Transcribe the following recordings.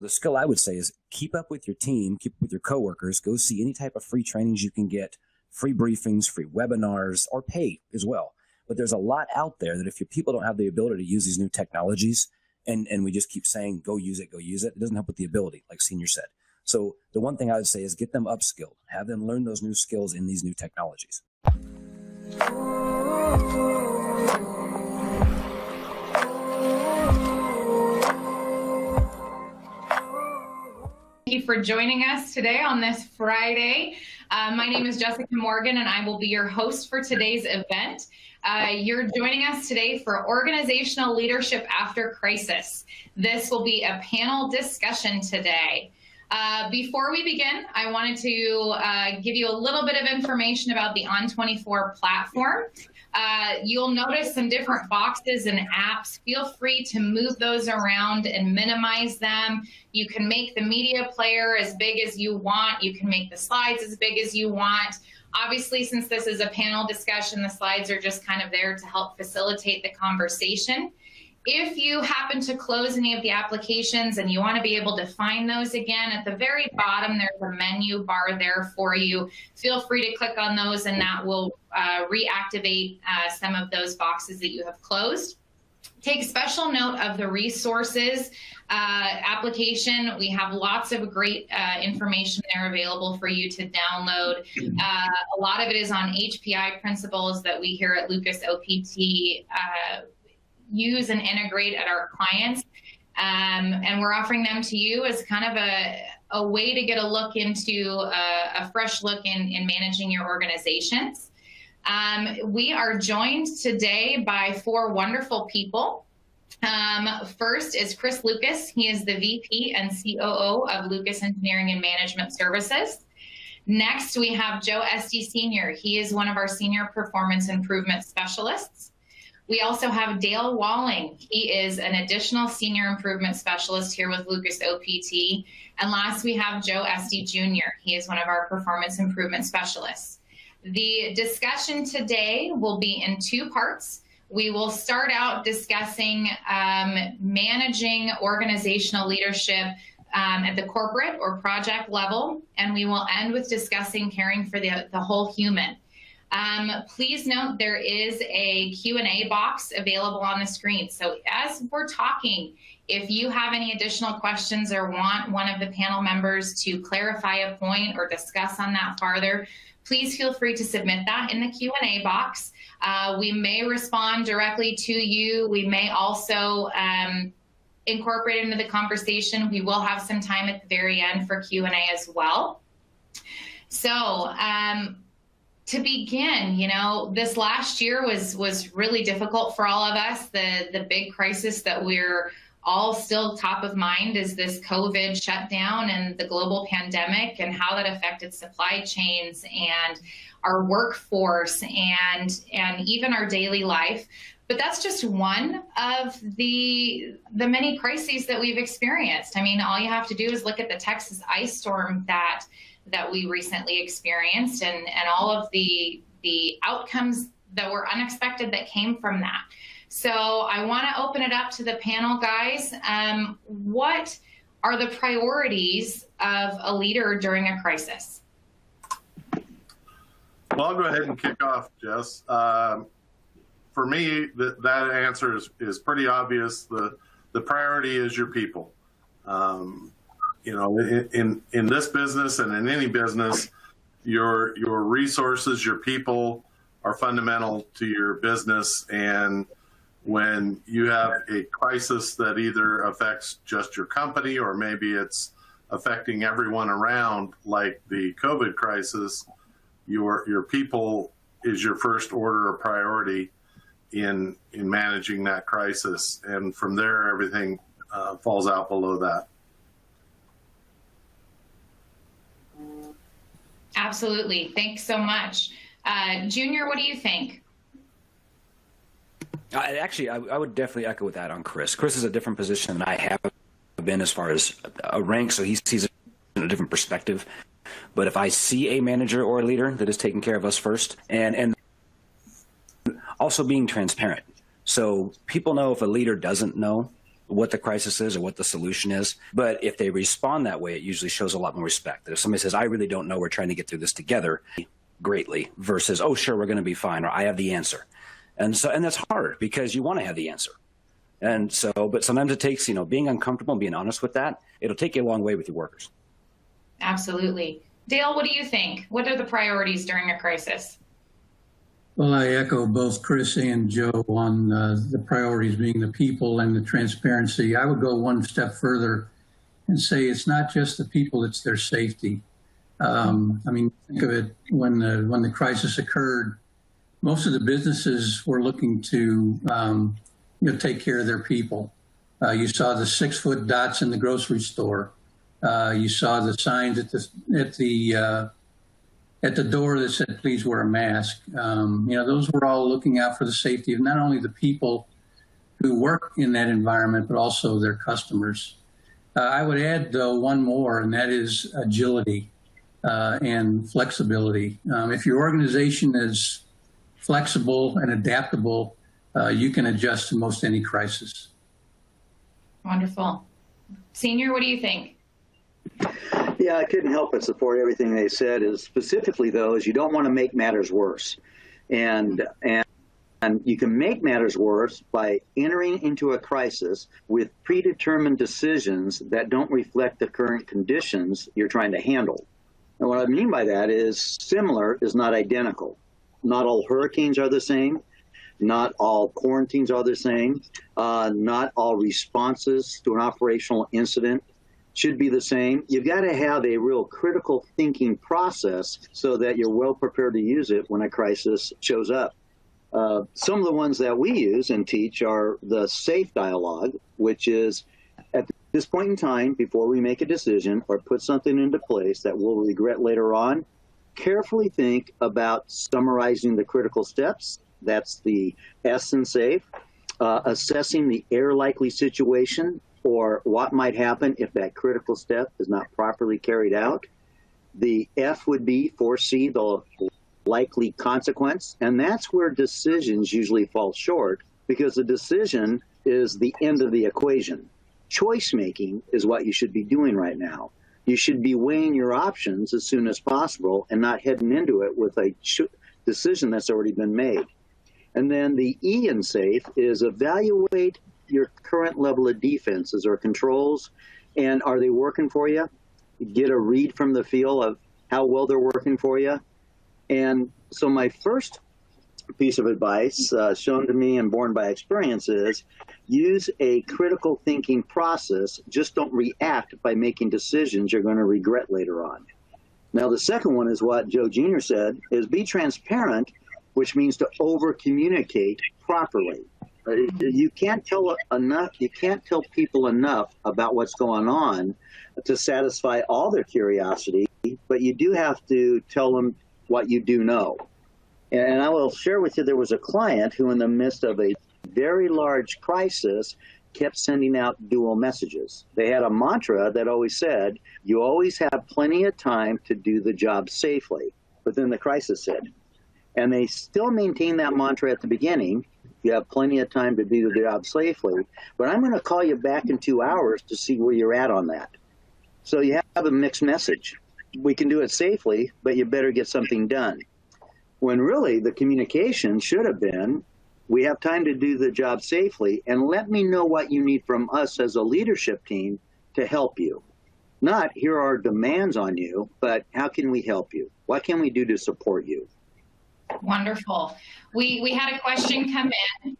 The skill I would say is keep up with your team, keep up with your coworkers, go see any type of free trainings you can get, free briefings, free webinars, or pay as well. But there's a lot out there that if your people don't have the ability to use these new technologies, and we just keep saying, go use it, it doesn't help with the ability, like Senior said. So the one thing I would say is get them upskilled, have them learn those new skills in these new technologies. Thank you for joining us today on this Friday. My name is Jessica Morgan, and I will be your host for today's event. You're joining us today for Organizational Leadership After Crisis. This will be a panel discussion today. Before we begin, I wanted to give you a little bit of information about the On24 platform. You'll notice some different boxes and apps. Feel free to move those around and minimize them. You can make the media player as big as you want. You can make the slides as big as you want. Obviously, since this is a panel discussion, the slides are just kind of there to help facilitate the conversation. If you happen to close any of the applications and you want to be able to find those again, at the very bottom, there's a menu bar there for you. Feel free to click on those and that will reactivate some of those boxes that you have closed. Take special note of the resources application. We have lots of great information there available for you to download. A lot of it is on HPI principles that we here at Lucas OPT use and integrate at our clients. And we're offering them to you as kind of a way to get a look into a fresh look in managing your organizations. We are joined today by four wonderful people. First is Chris Lucas. He is the VP and COO of Lucas Engineering and Management Services. Next, we have Joe Esty Sr. He is one of our Senior Performance Improvement Specialists. We also have Dale Walling. He is an additional Senior Improvement Specialist here with Lucas OPT. And last, we have Joe Esty Jr. He is one of our Performance Improvement Specialists. The discussion today will be in two parts. We will start out discussing managing organizational leadership at the corporate or project level, and we will end with discussing caring for the whole human. Please note there is a Q&A box available on the screen. So as we're talking, if you have any additional questions or want one of the panel members to clarify a point or discuss on that farther, please feel free to submit that in the Q&A box. We may respond directly to you. We may also incorporate into the conversation. We will have some time at the very end for Q&A as well. So to begin, you know, this last year was really difficult for all of us. The big crisis that we're all still top of mind is this COVID shutdown and the global pandemic and how that affected supply chains and our workforce and even our daily life. But that's just one of the many crises that we've experienced. I mean, all you have to do is look at the Texas ice storm that we recently experienced and all of the outcomes that were unexpected that came from that. So I want to open it up to the panel, guys. What are the priorities of a leader during a crisis? Well, I'll go ahead and kick off, Jess. For me, that answer is pretty obvious. The priority is your people. You know, in this business and in any business, your resources, your people are fundamental to your business. And when you have a crisis that either affects just your company or maybe it's affecting everyone around, like the COVID crisis, your people is your first order of priority in managing that crisis. And from there, everything falls out below that. Absolutely. Thanks so much. Junior, what do you think? Actually, I would definitely echo with that on Chris. Chris is a different position than I have been as far as a rank, so he sees it in a different perspective. But if I see a manager or a leader that is taking care of us first, and also being transparent. So people know if a leader doesn't know, what the crisis is or what the solution is. But if they respond that way, it usually shows a lot more respect. That if somebody says, I really don't know, we're trying to get through this together, greatly, versus, oh, sure, we're going to be fine, or I have the answer. And that's hard because you want to have the answer. And so, but sometimes it takes, being uncomfortable and being honest with that. It'll take you a long way with your workers. Absolutely. Dale, what do you think? What are the priorities during a crisis? Well, I echo both Chris and Joe on the priorities being the people and the transparency. I would go one step further and say it's not just the people, it's their safety. Think of it, when the crisis occurred, most of the businesses were looking to take care of their people. You saw the 6-foot dots in the grocery store. You saw the signs at the door that said, please wear a mask. Those were all looking out for the safety of not only the people who work in that environment, but also their customers. I would add, though, one more, and that is agility and flexibility. If your organization is flexible and adaptable, you can adjust to most any crisis. Wonderful. Senior, what do you think? Yeah, I couldn't help but support everything they said. Is specifically, though, is you don't want to make matters worse. And you can make matters worse by entering into a crisis with predetermined decisions that don't reflect the current conditions you're trying to handle. And what I mean by that is similar is not identical. Not all hurricanes are the same. Not all quarantines are the same. Not all responses to an operational incident should be the same. You've got to have a real critical thinking process so that you're well prepared to use it when a crisis shows up. Some of the ones that we use and teach are the SAFE dialogue, which is at this point in time, before we make a decision or put something into place that we'll regret later on, carefully think about summarizing the critical steps. That's the S in SAFE. Assessing the error likely situation or what might happen if that critical step is not properly carried out. The F would be foresee the likely consequence, and that's where decisions usually fall short because the decision is the end of the equation. Choice making is what you should be doing right now. You should be weighing your options as soon as possible and not heading into it with a decision that's already been made. And then the E in SAFE is evaluate your current level of defenses or controls, and are they working for you? Get a read from the feel of how well they're working for you. And so my first piece of advice shown to me and borne by experience is use a critical thinking process. Just don't react by making decisions you're going to regret later on. Now, the second one is what Joe Jr. said, is be transparent, which means to over-communicate properly. You can't tell enough. You can't tell people enough about what's going on to satisfy all their curiosity, but you do have to tell them what you do know. And I will share with you, there was a client who in the midst of a very large crisis kept sending out dual messages. They had a mantra that always said, you always have plenty of time to do the job safely. But then the crisis hit. And they still maintain that mantra at the beginning. You have plenty of time to do the job safely, but I'm going to call you back in 2 hours to see where you're at on that. So you have a mixed message. We can do it safely, but you better get something done. When really the communication should have been, we have time to do the job safely, and let me know what you need from us as a leadership team to help you. Not, here are demands on you, but how can we help you? What can we do to support you? Wonderful. We had a question come in.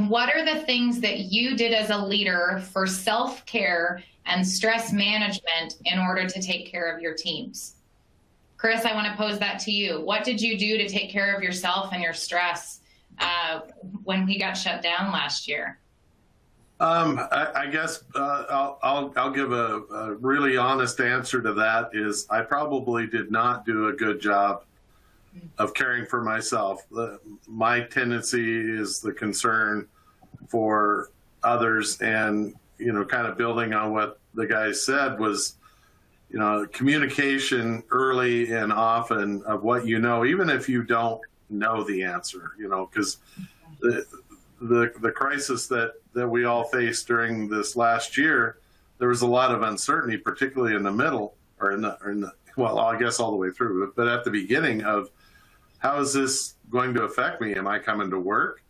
What are the things that you did as a leader for self-care and stress management in order to take care of your teams? Chris, I want to pose that to you. What did you do to take care of yourself and your stress when we got shut down last year? I guess I'll give a really honest answer to that. Is I probably did not do a good job of caring for myself. My tendency is the concern for others, and kind of building on what the guy said was, communication early and often of what even if you don't know the answer, because the crisis that we all faced during this last year, there was a lot of uncertainty, particularly in the middle, or in the well, I guess all the way through, but at the beginning of, how is this going to affect me? Am I coming to work?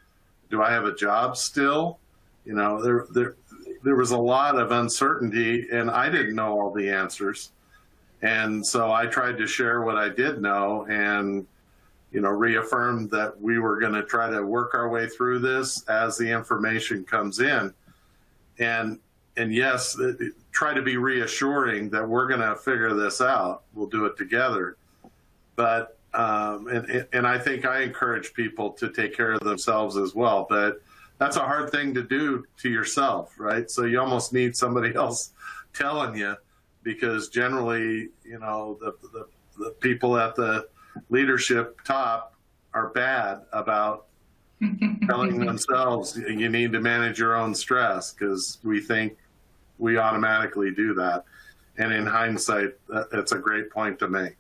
Do I have a job still? You know, there was a lot of uncertainty, and I didn't know all the answers. And so I tried to share what I did know, and, you know, reaffirmed that we were going to try to work our way through this as the information comes in. And yes, try to be reassuring that we're going to figure this out. We'll do it together. But, and I think I encourage people to take care of themselves as well. But that's a hard thing to do to yourself, right? So you almost need somebody else telling you, because generally, you know, the people at the leadership top are bad about telling themselves you need to manage your own stress, because we think we automatically do that. And in hindsight, that's a great point to make.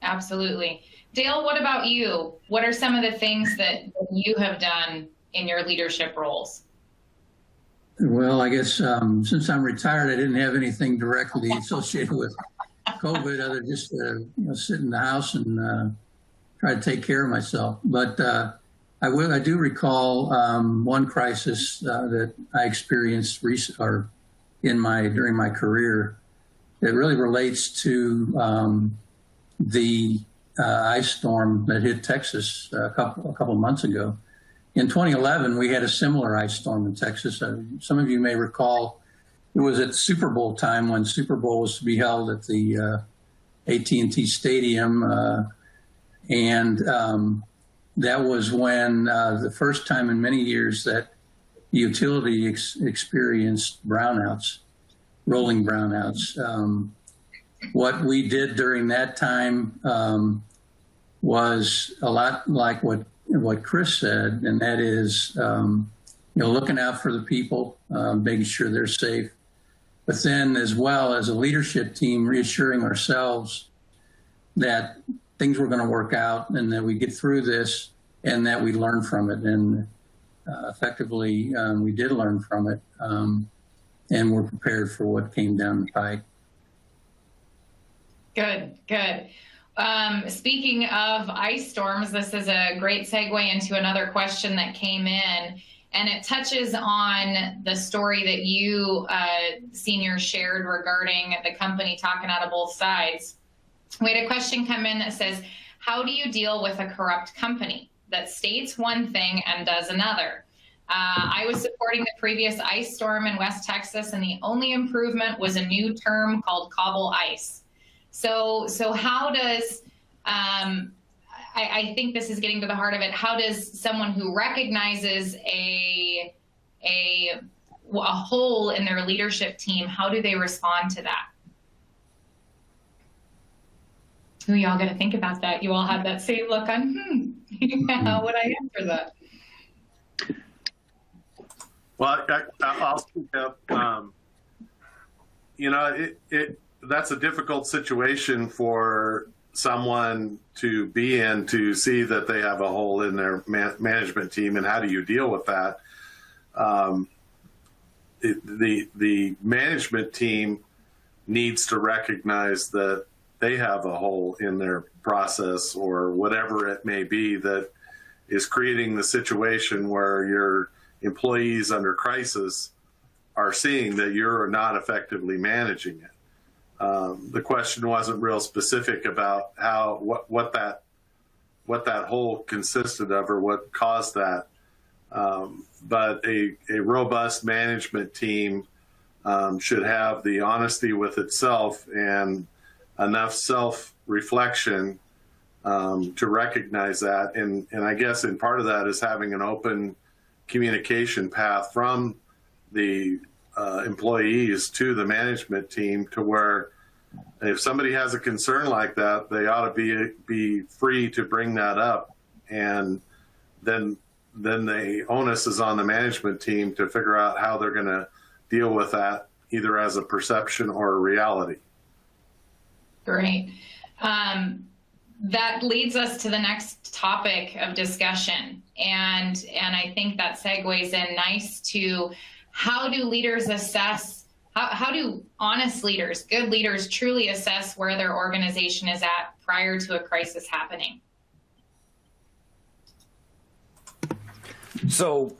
Absolutely. Dale, what about you? What are some of the things that you have done in your leadership roles? Well, I guess since I'm retired, I didn't have anything directly associated with COVID other than just you know, sit in the house and try to take care of myself. But I do recall one crisis that I experienced during my career that really relates to the ice storm that hit Texas a couple months ago. In 2011, we had a similar ice storm in Texas. Some of you may recall it was at Super Bowl time, when Super Bowl was to be held at the AT&T Stadium. And that was when the first time in many years that the utility experienced brownouts, rolling brownouts. What we did during that time was a lot like what Chris said, and that is, you know, looking out for the people, making sure they're safe, but then as well as a leadership team, reassuring ourselves that things were going to work out and that we get through this and that we learn from it. And effectively, we did learn from it, and we're prepared for what came down the pike. Good, good. Speaking of ice storms, this is a great segue into another question that came in, and it touches on the story that you, senior, shared regarding the company talking out of both sides. We had a question come in that says, how do you deal with a corrupt company that states one thing and does another? I was supporting the previous ice storm in West Texas, and the only improvement was a new term called cobble ice. So how does, I think this is getting to the heart of it, how does someone who recognizes a hole in their leadership team, how do they respond to that? Ooh, y'all got to think about that. You all have that same look on, how would I answer that? Well, I'll speak up. You know, that's a difficult situation for someone to be in, to see that they have a hole in their management team, and how do you deal with that? The management team needs to recognize that they have a hole in their process, or whatever it may be, that is creating the situation where your employees under crisis are seeing that you're not effectively managing it. The question wasn't real specific about what that hole consisted of or what caused that. But a robust management team should have the honesty with itself and enough self-reflection to recognize that. And I guess in part of that is having an open communication path from the employees to the management team, to where if somebody has a concern like that, they ought to be free to bring that up. And then the onus is on the management team to figure out how they're going to deal with that, either as a perception or a reality. Great. that leads us to the next topic of discussion. And I think that segues in nice to how do leaders assess, how do honest leaders, good leaders truly assess where their organization is at prior to a crisis happening? So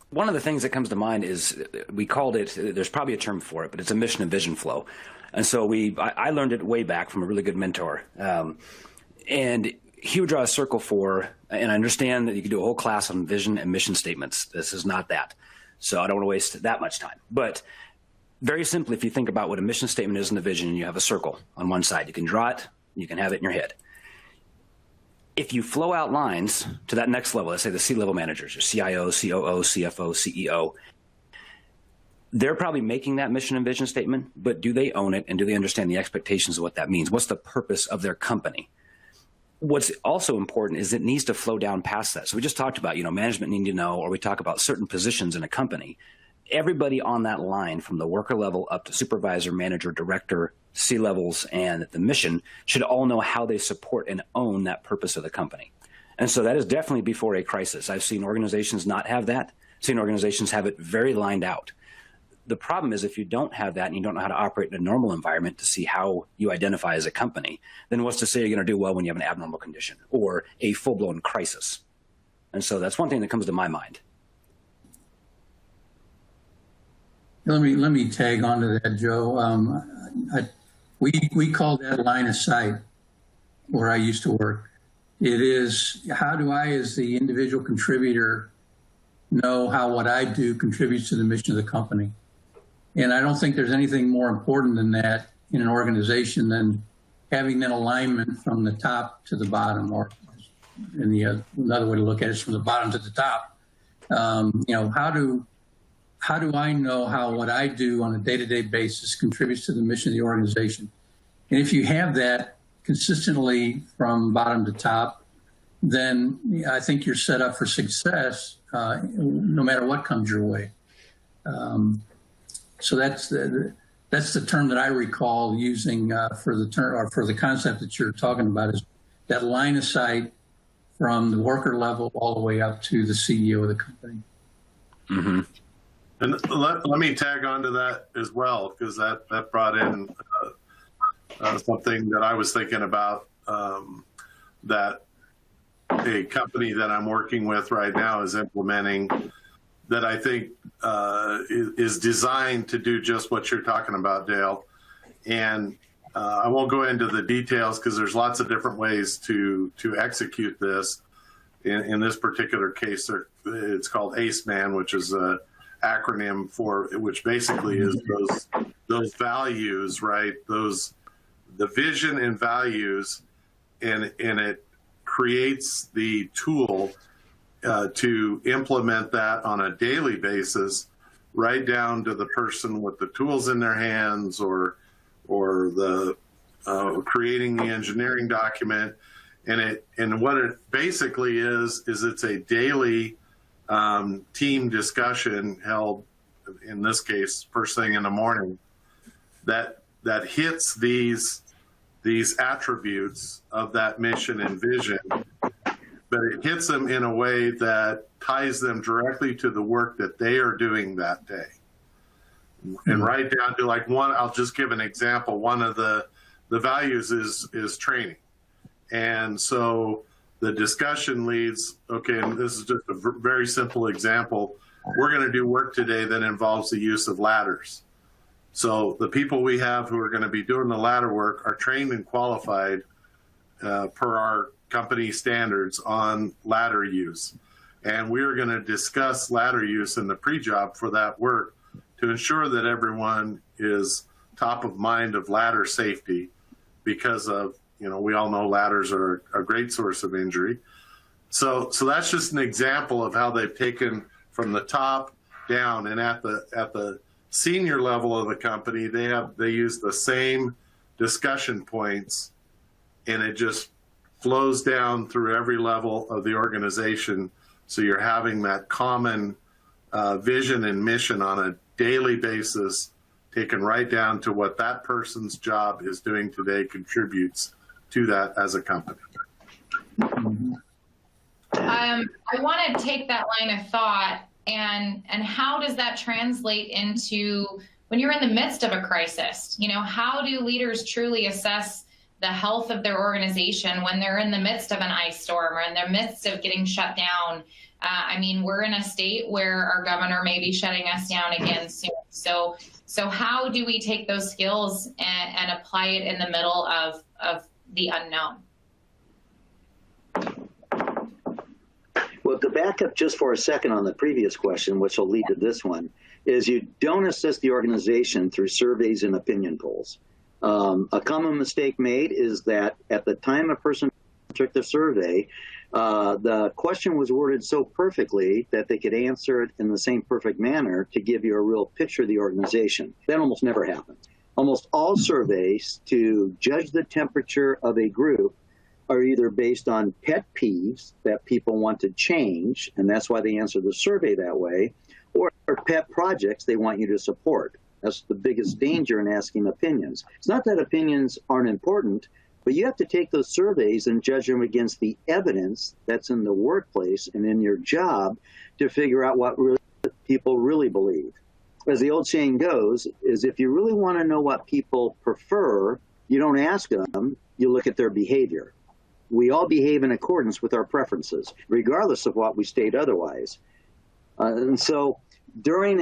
one of the things that comes to mind is, we called it, there's probably a term for it, but it's a mission and vision flow. And so I learned it way back from a really good mentor. And he would draw a circle for, and I understand that you could do a whole class on vision and mission statements. This is not that. So I don't want to waste that much time. But very simply, if you think about what a mission statement is in the vision, and you have a circle on one side, you can draw it, you can have it in your head. If you flow out lines to that next level, let's say the C-level managers, your CIO, COO, CFO, CEO, they're probably making that mission and vision statement, but do they own it, and do they understand the expectations of what that means? What's the purpose of their company? What's also important is it needs to flow down past that. So we just talked about, management needing to know, or we talk about certain positions in a company. Everybody on that line, from the worker level up to supervisor, manager, director, C-levels, and the mission, should all know how they support and own that purpose of the company. And so that is definitely before a crisis. I've seen organizations not have that. I've seen organizations have it very lined out. The problem is, if you don't have that and you don't know how to operate in a normal environment to see how you identify as a company, then what's to say you're going to do well when you have an abnormal condition or a full-blown crisis? And so that's one thing that comes to my mind. Let me tag onto that, Joe. We call that line of sight where I used to work. It is, how do I, as the individual contributor, know how what I do contributes to the mission of the company? And I don't think there's anything more important than that in an organization than having that alignment from the top to the bottom, or another way to look at it is from the bottom to the top. How do I know how what I do on a day-to-day basis contributes to the mission of the organization? And if you have that consistently from bottom to top, then I think you're set up for success no matter what comes your way. So that's the term that I recall using for the term, or for the concept that you're talking about, is that line of sight from the worker level all the way up to the CEO of the company. Mm-hmm. And let me tag on to that as well, because that brought in something that I was thinking about, that a company that I'm working with right now is implementing, that I think is designed to do just what you're talking about, Dale. And I won't go into the details because there's lots of different ways to execute this. In this particular case, it's called ACE-MAN, which is a acronym for, which basically is those values, right? The vision and values, and it creates the tool to implement that on a daily basis, right down to the person with the tools in their hands, or the creating the engineering document. And what it basically is it's a daily team discussion held, in this case, first thing in the morning, that hits these attributes of that mission and vision, but it hits them in a way that ties them directly to the work that they are doing that day. And right down to, like, I'll just give an example. One of the values is training. And so the discussion leads, okay, and this is just a very simple example. We're going to do work today that involves the use of ladders. So the people we have who are going to be doing the ladder work are trained and qualified per our company standards on ladder use. And we're going to discuss ladder use in the pre-job for that work to ensure that everyone is top of mind of ladder safety, because of, we all know ladders are a great source of injury. So that's just an example of how they've taken from the top down, and at the senior level of the company, they use the same discussion points, and it just flows down through every level of the organization. So you're having that common vision and mission on a daily basis, taken right down to what that person's job is doing today contributes to that as a company. I want to take that line of thought and how does that translate into when you're in the midst of a crisis? You know, how do leaders truly assess the health of their organization when they're in the midst of an ice storm or in the midst of getting shut down? I mean, we're in a state where our governor may be shutting us down again soon. So how do we take those skills and apply it in the middle of the unknown? Well, to back up just for a second on the previous question, which will lead to this one, is you don't assess the organization through surveys and opinion polls. A common mistake made is that at the time a person took the survey, the question was worded so perfectly that they could answer it in the same perfect manner to give you a real picture of the organization. That almost never happens. Almost all surveys to judge the temperature of a group are either based on pet peeves that people want to change, and that's why they answer the survey that way, or pet projects they want you to support. That's the biggest danger in asking opinions. It's not that opinions aren't important, but you have to take those surveys and judge them against the evidence that's in the workplace and in your job to figure out what people really believe. As the old saying goes, is if you really want to know what people prefer, you don't ask them, you look at their behavior. We all behave in accordance with our preferences, regardless of what we state otherwise. And so during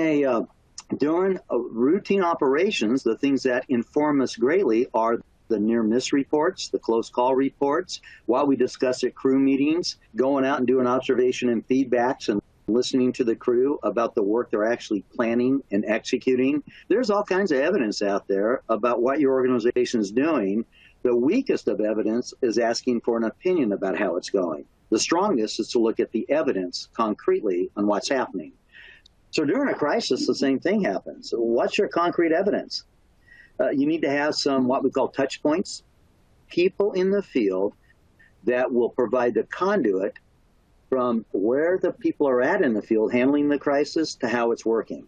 routine operations, the things that inform us greatly are the near miss reports, the close call reports, what we discuss at crew meetings, going out and doing observation and feedbacks and listening to the crew about the work they're actually planning and executing. There's all kinds of evidence out there about what your organization is doing. The weakest of evidence is asking for an opinion about how it's going. The strongest is to look at the evidence concretely on what's happening. So during a crisis, the same thing happens. So what's your concrete evidence? You need to have some what we call touch points, people in the field that will provide the conduit from where the people are at in the field handling the crisis to how it's working.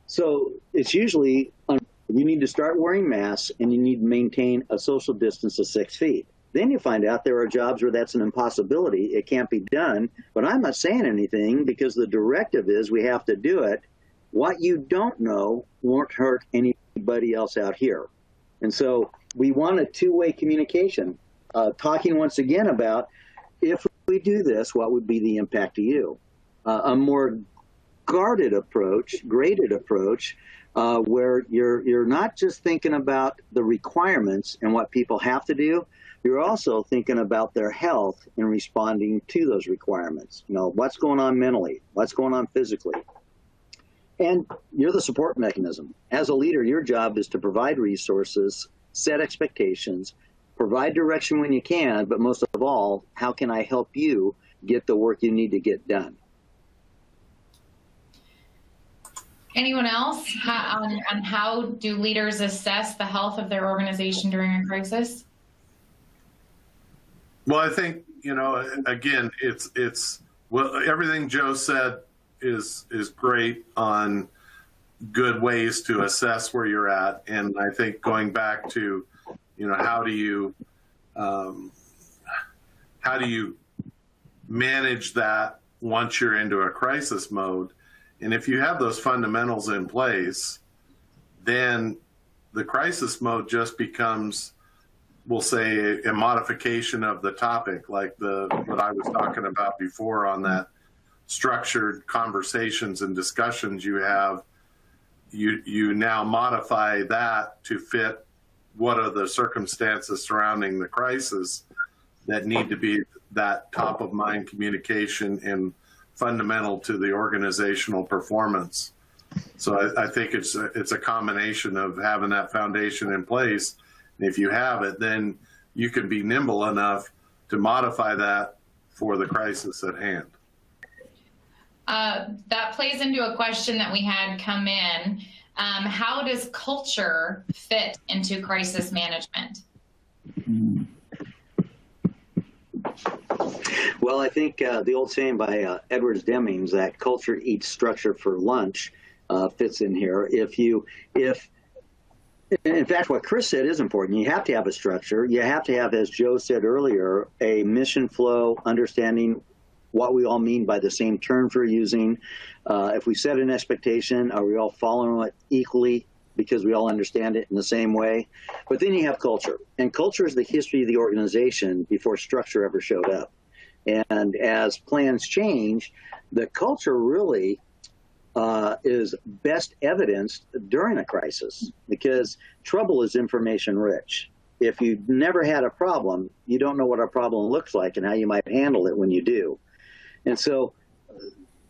So it's usually you need to start wearing masks and you need to maintain a social distance of 6 feet. Then you find out there are jobs where that's an impossibility. It can't be done, but I'm not saying anything because the directive is we have to do it. What you don't know won't hurt anybody else out here. And so we want a two-way communication, talking once again about if we do this, what would be the impact to you? A more guarded approach, graded approach, where you're not just thinking about the requirements and what people have to do, you're also thinking about their health and responding to those requirements. You know, what's going on mentally, what's going on physically. And you're the support mechanism. As a leader, your job is to provide resources, set expectations, provide direction when you can, but most of all, how can I help you get the work you need to get done? Anyone else on how do leaders assess the health of their organization during a crisis? Well, I think, you know, again, it's well, everything Joe said is great on good ways to assess where you're at. And I think going back to, you know, how do you manage that once you're into a crisis mode? And if you have those fundamentals in place, then the crisis mode just becomes, we'll say, a modification of the topic, like what I was talking about before on that structured conversations and discussions you have. You now modify that to fit what are the circumstances surrounding the crisis that need to be that top of mind communication and fundamental to the organizational performance. So I think it's a combination of having that foundation in place. And if you have it, then you can be nimble enough to modify that for the crisis at hand. That plays into a question that we had come in. How does culture fit into crisis management? Well, I think the old saying by Edwards Demings that culture eats structure for lunch fits in here. If In fact, what Chris said is important. You have to have a structure. You have to have, as Joe said earlier, a mission flow, understanding what we all mean by the same terms we're using. If we set an expectation, are we all following it equally because we all understand it in the same way? But then you have culture. And culture is the history of the organization before structure ever showed up. And as plans change, the culture really is best evidenced during a crisis, because trouble is information rich. If you never had a problem, you don't know what a problem looks like and how you might handle it when you do. And so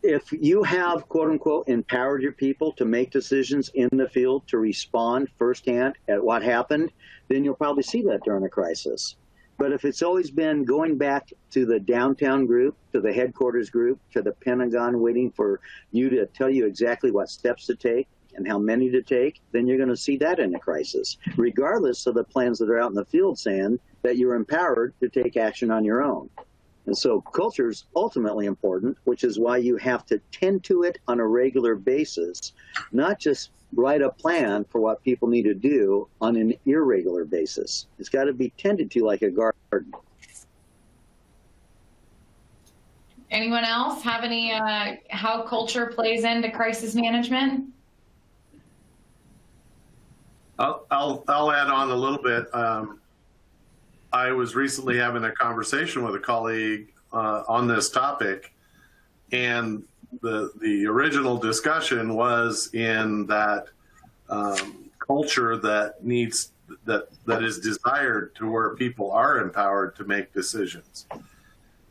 if you have, quote unquote, empowered your people to make decisions in the field, to respond firsthand at what happened, then you'll probably see that during a crisis. But if it's always been going back to the downtown group, to the headquarters group, to the Pentagon, waiting for you to tell you exactly what steps to take and how many to take, then you're going to see that in a crisis, regardless of the plans that are out in the field saying that you're empowered to take action on your own. And so culture is ultimately important, which is why you have to tend to it on a regular basis, not just write a plan for what people need to do on an irregular basis. It's got to be tended to like a garden. Anyone else have any, how culture plays into crisis management? I'll add on a little bit. I was recently having a conversation with a colleague on this topic, and the original discussion was in that culture that needs that is desired to where people are empowered to make decisions.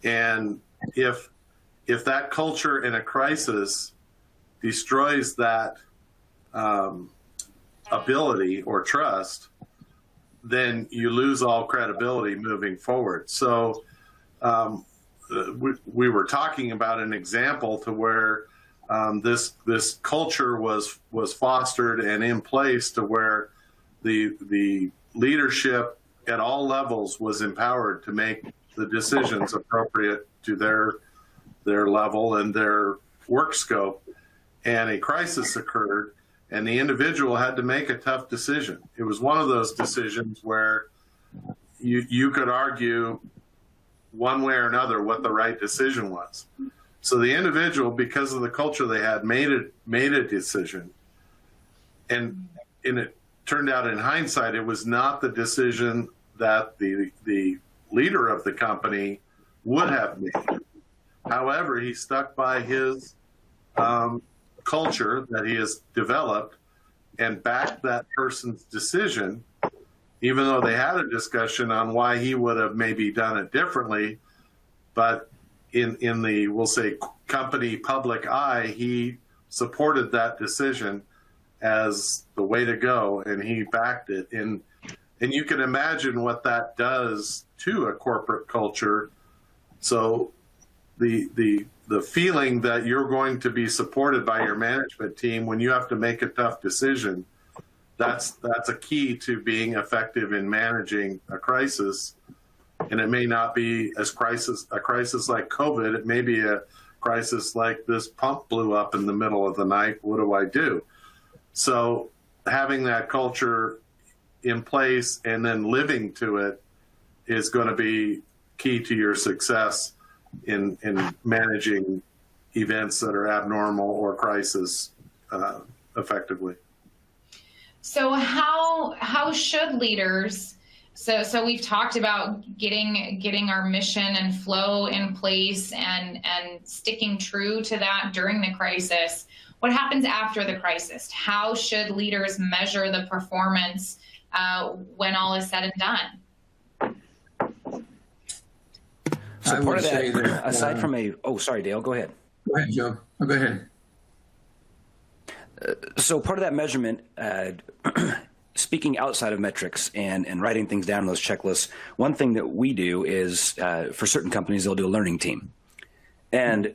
And if that culture in a crisis destroys that ability or trust, then you lose all credibility moving forward. So we were talking about an example to where this culture was fostered and in place to where the leadership at all levels was empowered to make the decisions appropriate to their level and their work scope. And a crisis occurred, and the individual had to make a tough decision. It was one of those decisions where you could argue one way or another what the right decision was. So the individual, because of the culture they had, made a decision. And it turned out in hindsight, it was not the decision that the leader of the company would have made. However, he stuck by his culture that he has developed and backed that person's decision, even though they had a discussion on why he would have maybe done it differently. But in the, we'll say, company public eye, he supported that decision as the way to go, and he backed it. And you can imagine what that does to a corporate culture. So the feeling that you're going to be supported by your management team when you have to make a tough decision, that's a key to being effective in managing a crisis. And it may not be a crisis like COVID. It may be a crisis like this pump blew up in the middle of the night. What do I do? So having that culture in place and then living to it is going to be key to your success in managing events that are abnormal or crisis effectively. So how should leaders, so we've talked about getting our mission and flow in place and sticking true to that during the crisis. What happens after the crisis? How should leaders measure the performance when all is said and done? So part of that, aside from sorry, Dale, go ahead. Go ahead, Joe. Go ahead. So part of that measurement, speaking outside of metrics and writing things down on those checklists, one thing that we do is for certain companies, they'll do a learning team. And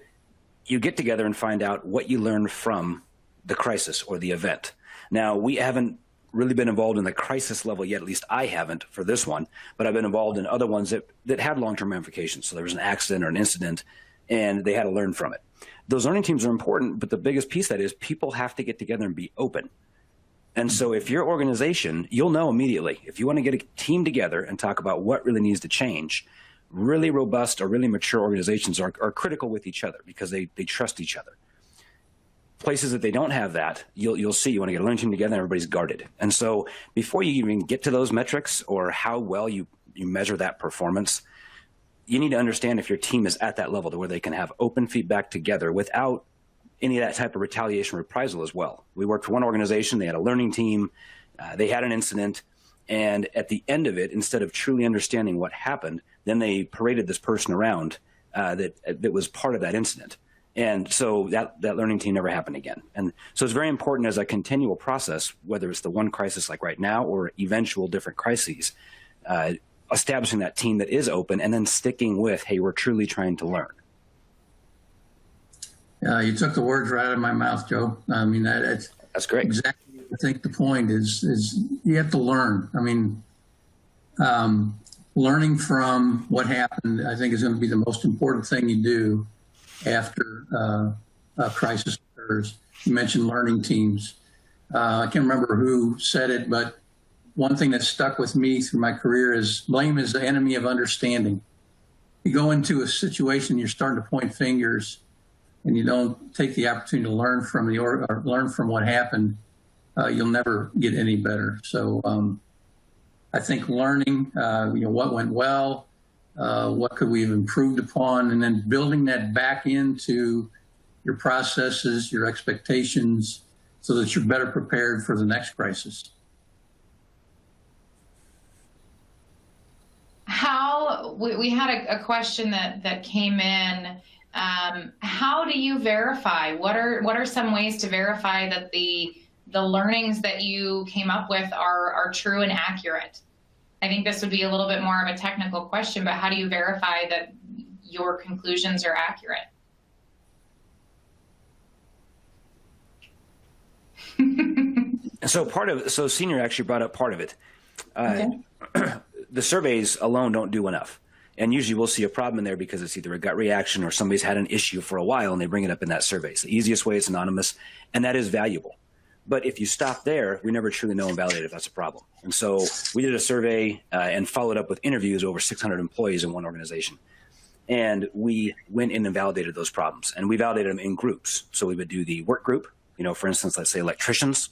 you get together and find out what you learned from the crisis or the event. Now, we haven't really been involved in the crisis level yet, at least I haven't for this one, but I've been involved in other ones that had long-term ramifications. So there was an accident or an incident, and they had to learn from it. Those learning teams are important, but the biggest piece of that is people have to get together and be open. And so if your organization, you'll know immediately, if you want to get a team together and talk about what really needs to change, really robust or really mature organizations are critical with each other because they trust each other. Places that they don't have that, you'll see you want to get a learning team together and everybody's guarded. And so before you even get to those metrics or how well you measure that performance, you need to understand if your team is at that level to where they can have open feedback together without any of that type of retaliation reprisal as well. We worked for one organization, they had a learning team, they had an incident, and at the end of it, instead of truly understanding what happened, then they paraded this person around that was part of that incident. And so that learning team never happened again. And so it's very important as a continual process, whether it's the one crisis like right now or eventual different crises, establishing that team that is open and then sticking with, hey, we're truly trying to learn. You took the words right out of my mouth, Joe. I mean, that's great. Exactly. I think the point is you have to learn. I mean, learning from what happened, I think, is going to be the most important thing you do after a crisis occurs. You mentioned learning teams. I can't remember who said it, but one thing that stuck with me through my career is blame is the enemy of understanding. You go into a situation, you're starting to point fingers, and you don't take the opportunity to learn from learn from what happened, you'll never get any better. So I think learning, what went well, what could we have improved upon, and then building that back into your processes, your expectations, so that you're better prepared for the next crisis. We had a question that came in. How do you verify? What are some ways to verify that the learnings that you came up with are true and accurate? I think this would be a little bit more of a technical question, but how do you verify that your conclusions are accurate? So Senior actually brought up part of it. Okay. The surveys alone don't do enough. And usually we'll see a problem in there because it's either a gut reaction or somebody's had an issue for a while and they bring it up in that survey. So the easiest way is anonymous, and that is valuable. But if you stop there, we never truly know and validate if that's a problem. And so we did a survey and followed up with interviews of over 600 employees in one organization. And we went in and validated those problems. And we validated them in groups. So we would do the work group, for instance, let's say electricians.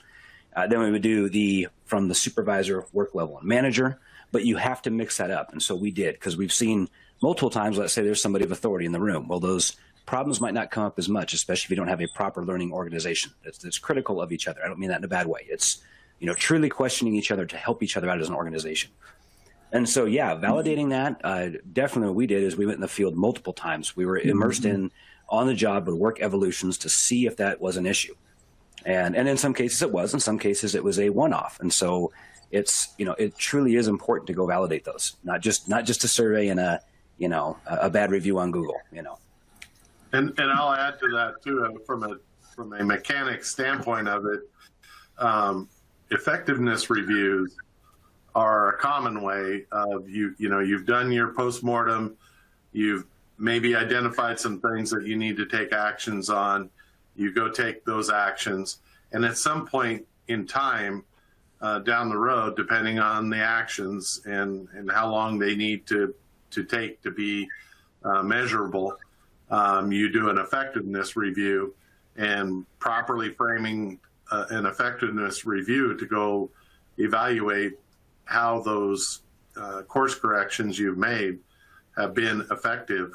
Then we would do from the supervisor, work level, and manager. But you have to mix that up. And so we did, because we've seen multiple times, let's say there's somebody of authority in the room. Well, those problems might not come up as much, especially if you don't have a proper learning organization that's critical of each other. I don't mean that in a bad way. It's, truly questioning each other to help each other out as an organization. And so, yeah, validating that, definitely what we did is we went in the field multiple times. We were immersed in on the job with work evolutions to see if that was an issue. And in some cases it was, in some cases it was a one-off. And so it's, it truly is important to go validate those, not just a survey and a bad review on Google, And I'll add to that too, from a mechanic standpoint of it, effectiveness reviews are a common way of you've done your postmortem, you've maybe identified some things that you need to take actions on, you go take those actions, and at some point in time down the road, depending on the actions and how long they need to take to be measurable, you do an effectiveness review, and properly framing an effectiveness review to go evaluate how those course corrections you've made have been effective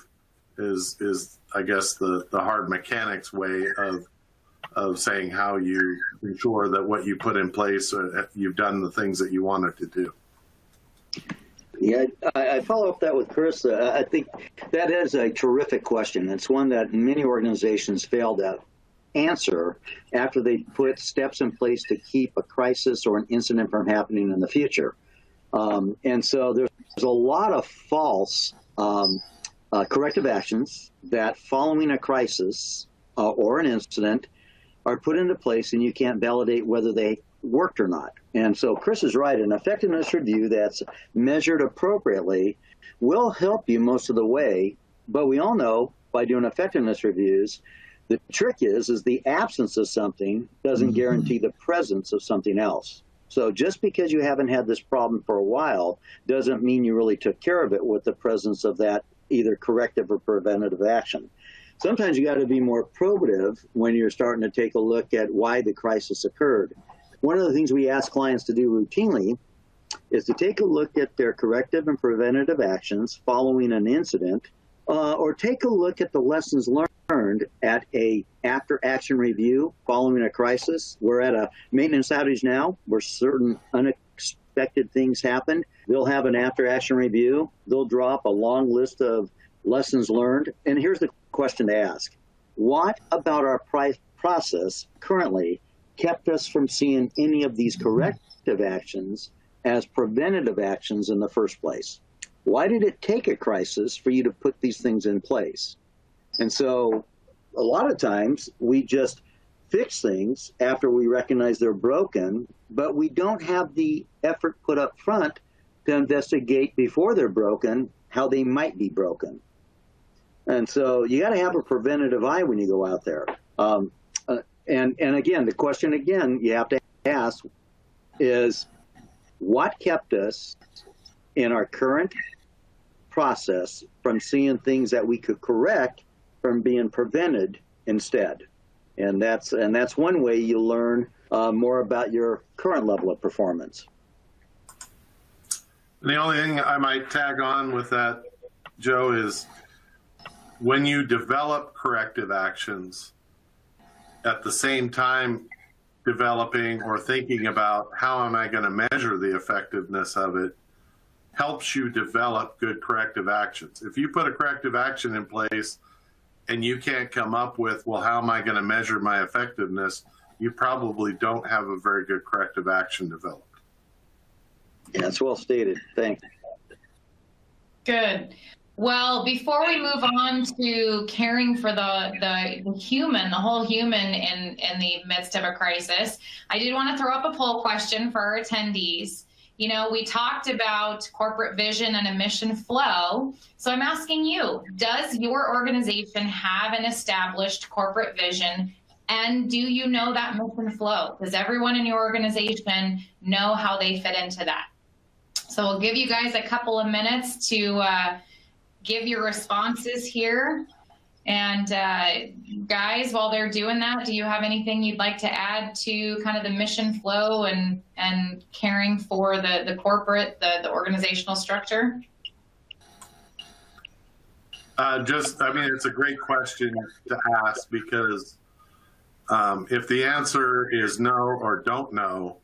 is I guess the hard mechanics way of saying how you ensure that what you put in place, you've done the things that you wanted to do. Yeah, I follow up that with Chris. I think that is a terrific question. It's one that many organizations fail to answer after they put steps in place to keep a crisis or an incident from happening in the future. And so there's a lot of false corrective actions that following a crisis or an incident are put into place, and you can't validate whether they worked or not. And so Chris is right. An effectiveness review that's measured appropriately will help you most of the way. But we all know by doing effectiveness reviews The trick is the absence of something doesn't guarantee the presence of something else. So just because you haven't had this problem for a while doesn't mean you really took care of it with the presence of that either corrective or preventative action. Sometimes you got to be more probative when you're starting to take a look at why the crisis occurred. One of the things we ask clients to do routinely is to take a look at their corrective and preventative actions following an incident, or take a look at the lessons learned at a after-action review following a crisis. We're at a maintenance outage now where certain unexpected things happen. They'll have an after-action review. They'll drop a long list of lessons learned. And here's the question to ask. What about our process currently kept us from seeing any of these corrective actions as preventative actions in the first place? Why did it take a crisis for you to put these things in place? And so a lot of times we just fix things after we recognize they're broken, but we don't have the effort put up front to investigate before they're broken how they might be broken. And so you got to have a preventative eye when you go out there. And again, the question again you have to ask is, what kept us in our current process from seeing things that we could correct from being prevented instead? And that's one way you learn more about your current level of performance. The only thing I might tag on with that, Joe, is when you develop corrective actions, at the same time developing or thinking about how am I going to measure the effectiveness of it, helps you develop good corrective actions. If you put a corrective action in place and you can't come up with, well, how am I going to measure my effectiveness, you probably don't have a very good corrective action developed. Yeah, that's well stated. Thanks. Good. Well, before we move on to caring for the human, the whole human in the midst of a crisis, I did want to throw up a poll question for our attendees. You know, we talked about corporate vision and a mission flow. So I'm asking you, does your organization have an established corporate vision? And do you know that mission flow? Does everyone in your organization know how they fit into that? So we'll give you guys a couple of minutes to give your responses here. And guys, while they're doing that, do you have anything you'd like to add to kind of the mission flow and caring for the corporate, the organizational structure? I mean, it's a great question to ask because if the answer is no or don't know,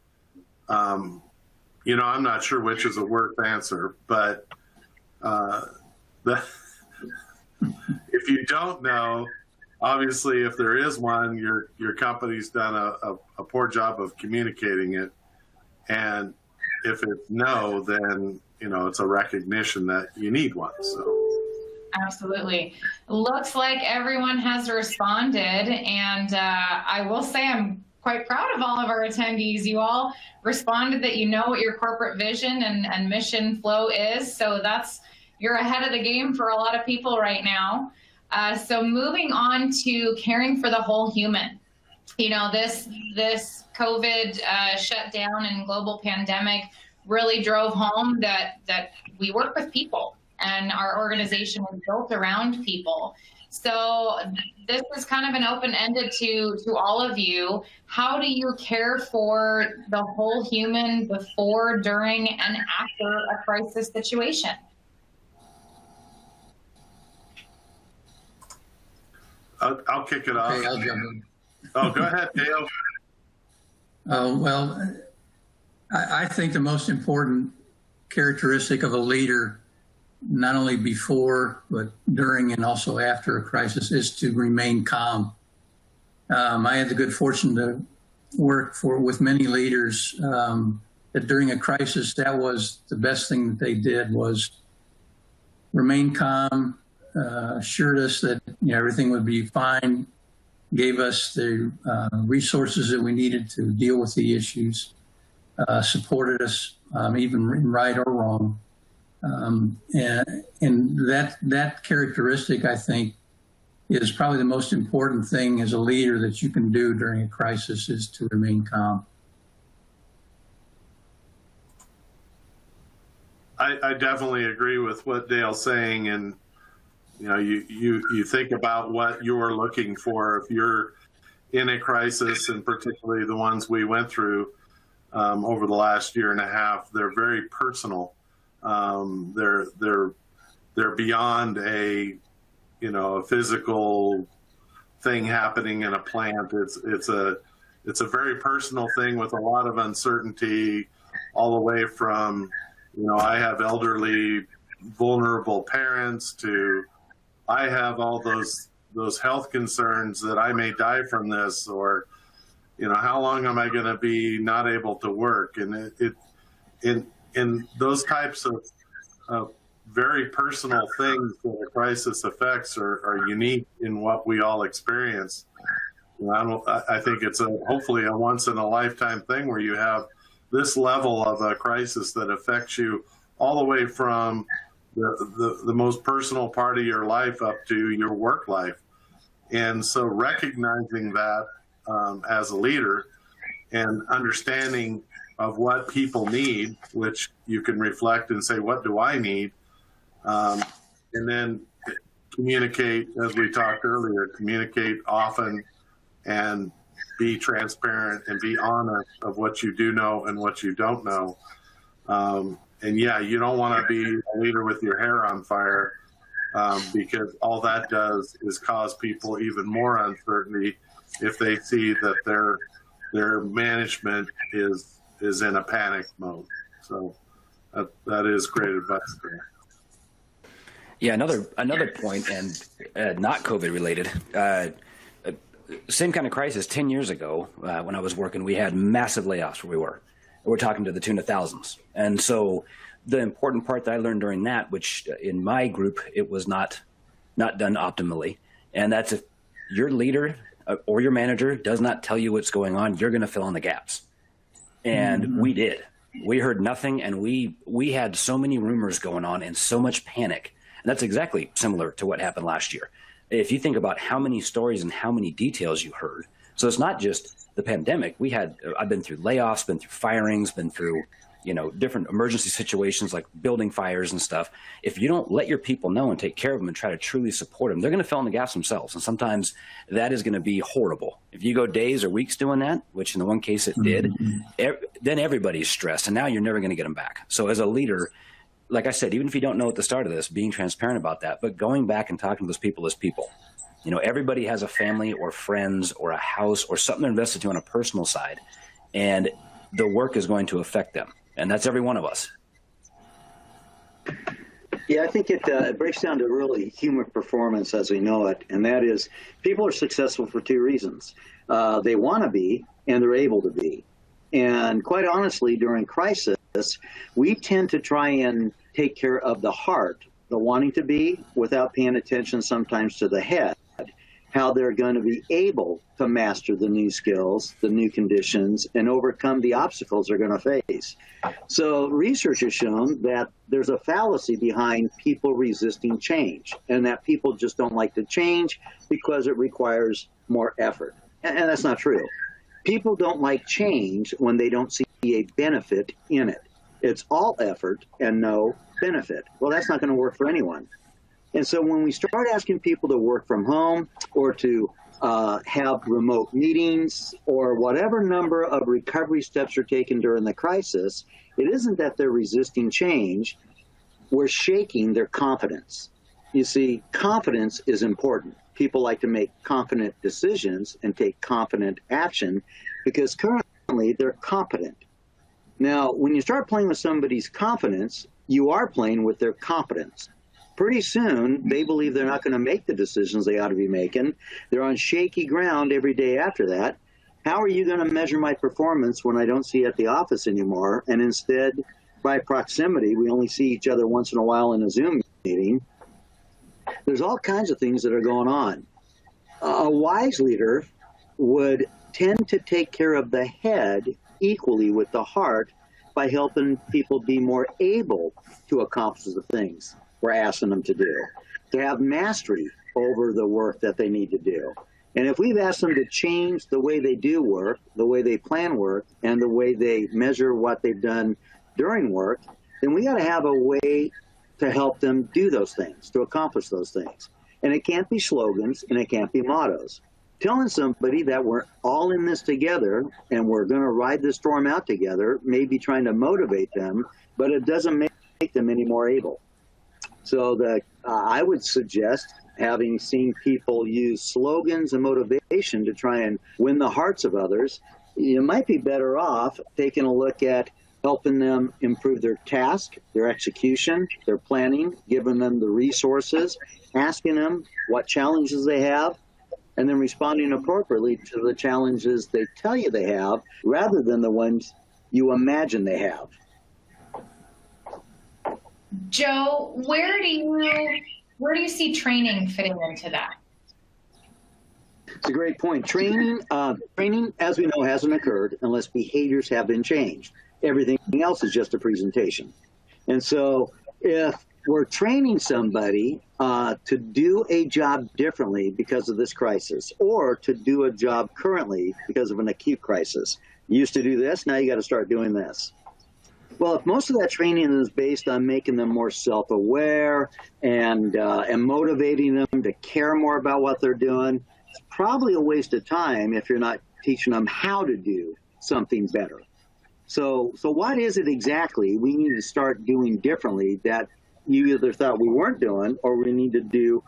you know, I'm not sure which is a worse answer, but if you don't know, obviously, if there is one, your company's done a poor job of communicating it. And if it's no, then, you know, it's a recognition that you need one. So. Absolutely. Looks like everyone has responded. And I will say I'm quite proud of all of our attendees. You all responded that you know what your corporate vision and mission flow is. So you're ahead of the game for a lot of people right now. So moving on to caring for the whole human. You know, this COVID shutdown and global pandemic really drove home that we work with people and our organization is built around people. So this is kind of an open-ended to all of you. How do you care for the whole human before, during, and after a crisis situation? I'll kick it off. Okay, I'll jump in. Oh, go ahead, Dale. Well, I think the most important characteristic of a leader, not only before, but during and also after a crisis, is to remain calm. I had the good fortune to work with many leaders that during a crisis, that was the best thing that they did was remain calm, assured us that everything would be fine, gave us the resources that we needed to deal with the issues, supported us, even in right or wrong. And that characteristic, I think, is probably the most important thing as a leader that you can do during a crisis, is to remain calm. I definitely agree with what Dale's saying, and you think about what you're looking for if you're in a crisis, and particularly the ones we went through over the last year and a half. They're very personal. They're beyond a physical thing happening in a plant. It's a very personal thing with a lot of uncertainty, all the way from I have elderly, vulnerable parents to I have all those health concerns that I may die from this, or how long am I going to be not able to work? And in those types of very personal things that a crisis affects are unique in what we all experience. I think it's hopefully a once in a lifetime thing where you have this level of a crisis that affects you all the way from the most personal part of your life up to your work life. And so recognizing that as a leader and understanding of what people need, which you can reflect and say, what do I need? And then communicate, as we talked earlier, communicate often and be transparent and be honest of what you do know and what you don't know. And yeah, you don't want to be a leader with your hair on fire, because all that does is cause people even more uncertainty if they see that their management is in a panic mode. So that is great advice there. Yeah, another point, and not COVID related. Same kind of crisis 10 years ago when I was working, we had massive layoffs where we were. We're talking to the tune of thousands. And so the important part that I learned during that, which in my group, it was not done optimally. And that's if your leader or your manager does not tell you what's going on, you're going to fill in the gaps. And we did. We heard nothing, and we had so many rumors going on and so much panic. And that's exactly similar to what happened last year. If you think about how many stories and how many details you heard. So it's not just the pandemic. I've been through layoffs, been through firings, been through, different emergency situations like building fires and stuff. If you don't let your people know and take care of them and try to truly support them, they're going to fill in the gaps themselves. And sometimes that is going to be horrible. If you go days or weeks doing that, which in the one case it did, then everybody's stressed, and now you're never going to get them back. So as a leader, like I said, even if you don't know at the start of this, being transparent about that, but going back and talking to those people as people. Everybody has a family or friends or a house or something they're invested to on a personal side, and the work is going to affect them. And that's every one of us. Yeah, I think it breaks down to really human performance as we know it. And that is, people are successful for two reasons. They want to be, and they're able to be. And quite honestly, during crisis, we tend to try and take care of the heart, the wanting to be, without paying attention sometimes to the head, how they're going to be able to master the new skills, the new conditions, and overcome the obstacles they're going to face. So research has shown that there's a fallacy behind people resisting change, and that people just don't like to change because it requires more effort. And that's not true. People don't like change when they don't see a benefit in it. It's all effort and no benefit. Well, that's not going to work for anyone. And so when we start asking people to work from home or to have remote meetings or whatever number of recovery steps are taken during the crisis, it isn't that they're resisting change. We're shaking their confidence. You see, confidence is important. People like to make confident decisions and take confident action because currently they're competent. Now, when you start playing with somebody's confidence, you are playing with their competence. Pretty soon, they believe they're not going to make the decisions they ought to be making. They're on shaky ground every day after that. How are you going to measure my performance when I don't see you at the office anymore? And instead, by proximity, we only see each other once in a while in a Zoom meeting. There's all kinds of things that are going on. A wise leader would tend to take care of the head equally with the heart by helping people be more able to accomplish the things we're asking them to do, to have mastery over the work that they need to do. And if we've asked them to change the way they do work, the way they plan work, and the way they measure what they've done during work, then we got to have a way to help them do those things, to accomplish those things. And it can't be slogans and it can't be mottos. Telling somebody that we're all in this together and we're going to ride the storm out together, maybe trying to motivate them, but it doesn't make them any more able. So I would suggest, having seen people use slogans and motivation to try and win the hearts of others, you might be better off taking a look at helping them improve their task, their execution, their planning, giving them the resources, asking them what challenges they have, and then responding appropriately to the challenges they tell you they have, rather than the ones you imagine they have. Joe, where do you see training fitting into that? It's a great point. Training, as we know, hasn't occurred unless behaviors have been changed. Everything else is just a presentation. And so if we're training somebody to do a job differently because of this crisis, or to do a job currently because of an acute crisis, you used to do this, now you got to start doing this. Well, if most of that training is based on making them more self-aware and motivating them to care more about what they're doing, it's probably a waste of time if you're not teaching them how to do something better. So what is it exactly we need to start doing differently that you either thought we weren't doing or we need to do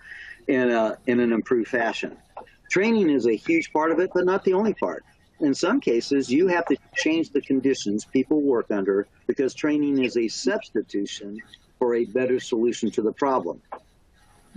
in an improved fashion? Training is a huge part of it, but not the only part. In some cases, you have to change the conditions people work under because training is a substitution for a better solution to the problem.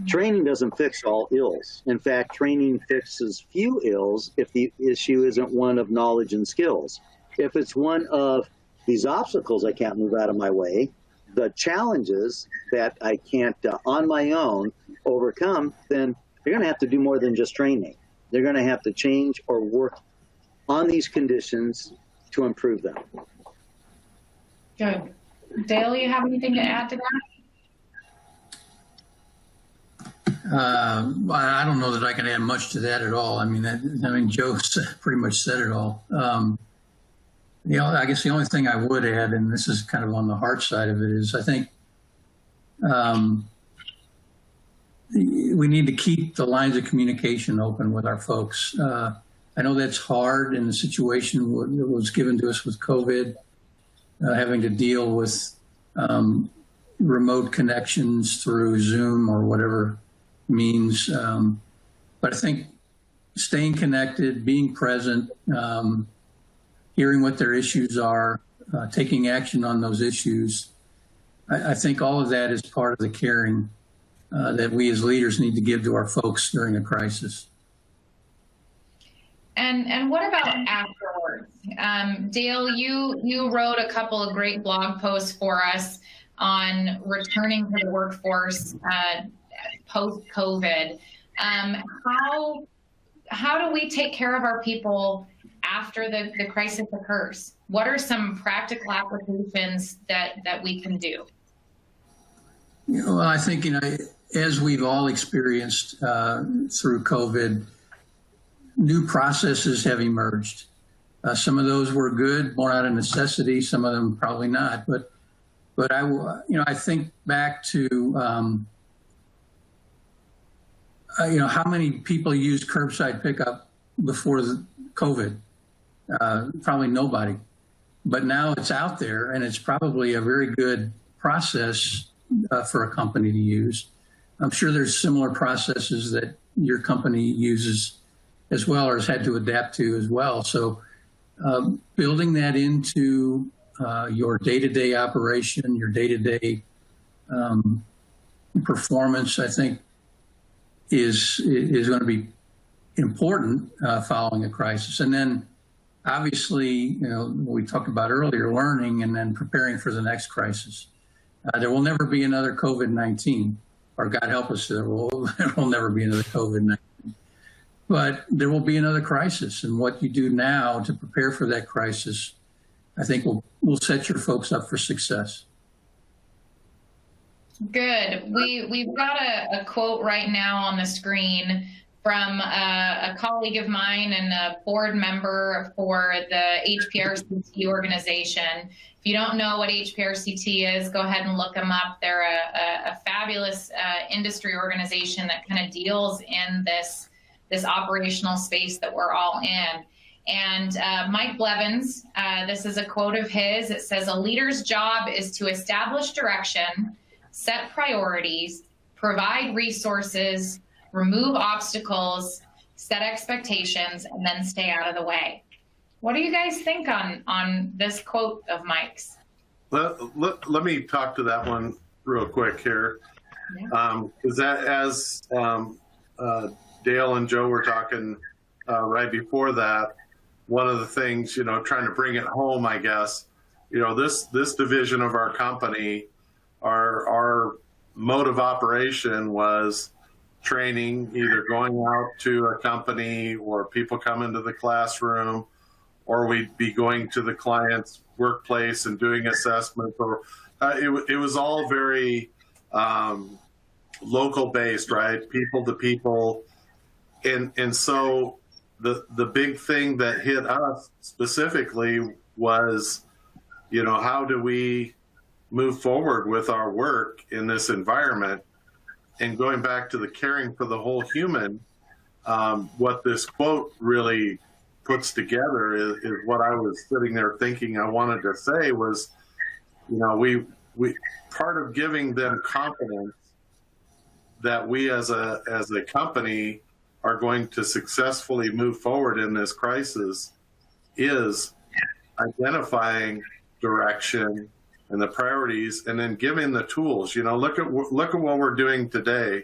Training doesn't fix all ills. In fact, training fixes few ills if the issue isn't one of knowledge and skills. If it's one of these obstacles I can't move out of my way, the challenges that I can't on my own overcome, then you're going to have to do more than just training. They're going to have to change or work on these conditions to improve them. Good. Dale, you have anything to add to that? I don't know that I can add much to that at all. I mean, Joe pretty much said it all. I guess the only thing I would add, and this is kind of on the heart side of it, is I think we need to keep the lines of communication open with our folks. I know that's hard in the situation that was given to us with COVID, having to deal with remote connections through Zoom or whatever means. But I think staying connected, being present, hearing what their issues are, taking action on those issues, I think all of that is part of the caring that we as leaders need to give to our folks during a crisis. And what about afterwards? Dale, you wrote a couple of great blog posts for us on returning to the workforce post-COVID. How do we take care of our people after the crisis occurs? What are some practical applications that we can do? Well, I think, as we've all experienced through COVID, new processes have emerged. Some of those were good, born out of necessity. Some of them probably not. But I think back to how many people used curbside pickup before COVID? Probably nobody. But now it's out there, and it's probably a very good process for a company to use. I'm sure there's similar processes that your company uses as well, or has had to adapt to as well. So building that into your day-to-day operation, your day-to-day performance, I think is going to be important following a crisis. And then obviously, we talked about earlier, learning and then preparing for the next crisis. There will never be another COVID-19, or God help us, there will never be another COVID-19. But there will be another crisis, and what you do now to prepare for that crisis, I think will set your folks up for success. Good. We've got a quote right now on the screen from a colleague of mine and a board member for the HPRCT organization. If you don't know what HPRCT is, go ahead and look them up. They're a fabulous industry organization that kind of deals in this operational space that we're all in. And Mike Blevins, this is a quote of his. It says, "A leader's job is to establish direction, set priorities, provide resources, remove obstacles, set expectations, and then stay out of the way." What do you guys think on this quote of Mike's? Let me talk to that one real quick here. Is that as Dale and Joe were talking right before that, one of the things, trying to bring it home, I guess, this division of our company, our mode of operation was training, either going out to a company or people come into the classroom, or we'd be going to the client's workplace and doing assessments, or it was all very local based, right? People to people. And so the big thing that hit us specifically was, how do we move forward with our work in this environment? And going back to the caring for the whole human, what this quote really puts together is what I was sitting there thinking I wanted to say was, we part of giving them confidence that we as a company are going to successfully move forward in this crisis is identifying direction and the priorities, and then giving the tools. Look at what we're doing today.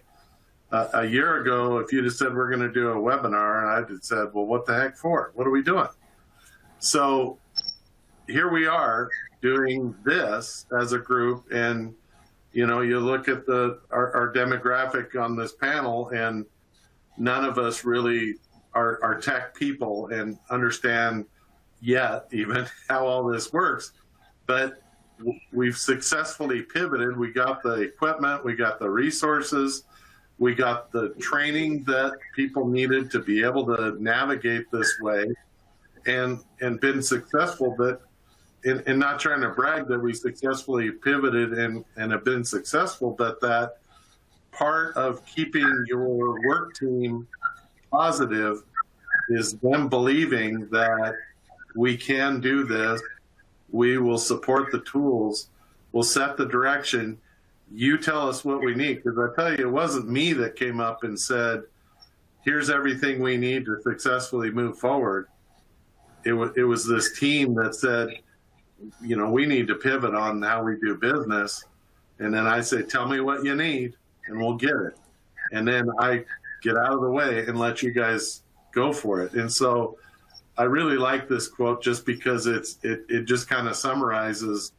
A year ago, if you'd have said we're going to do a webinar, and I'd have said, well, what the heck for? What are we doing? So here we are doing this as a group, and you look at our demographic on this panel, and none of us really are tech people and understand yet even how all this works, but we've successfully pivoted. We got the equipment, we got the resources, we got the training that people needed to be able to navigate this way, and been successful. But in not trying to brag that we successfully pivoted and have been successful, but that part of keeping your work team positive is them believing that we can do this. We will support the tools. We'll set the direction. You tell us what we need. Because I tell you, it wasn't me that came up and said, here's everything we need to successfully move forward. It was this team that said, we need to pivot on how we do business. And then I say, tell me what you need, and we'll get it. And then I get out of the way and let you guys go for it. And so I really like this quote just because it just kind of summarizes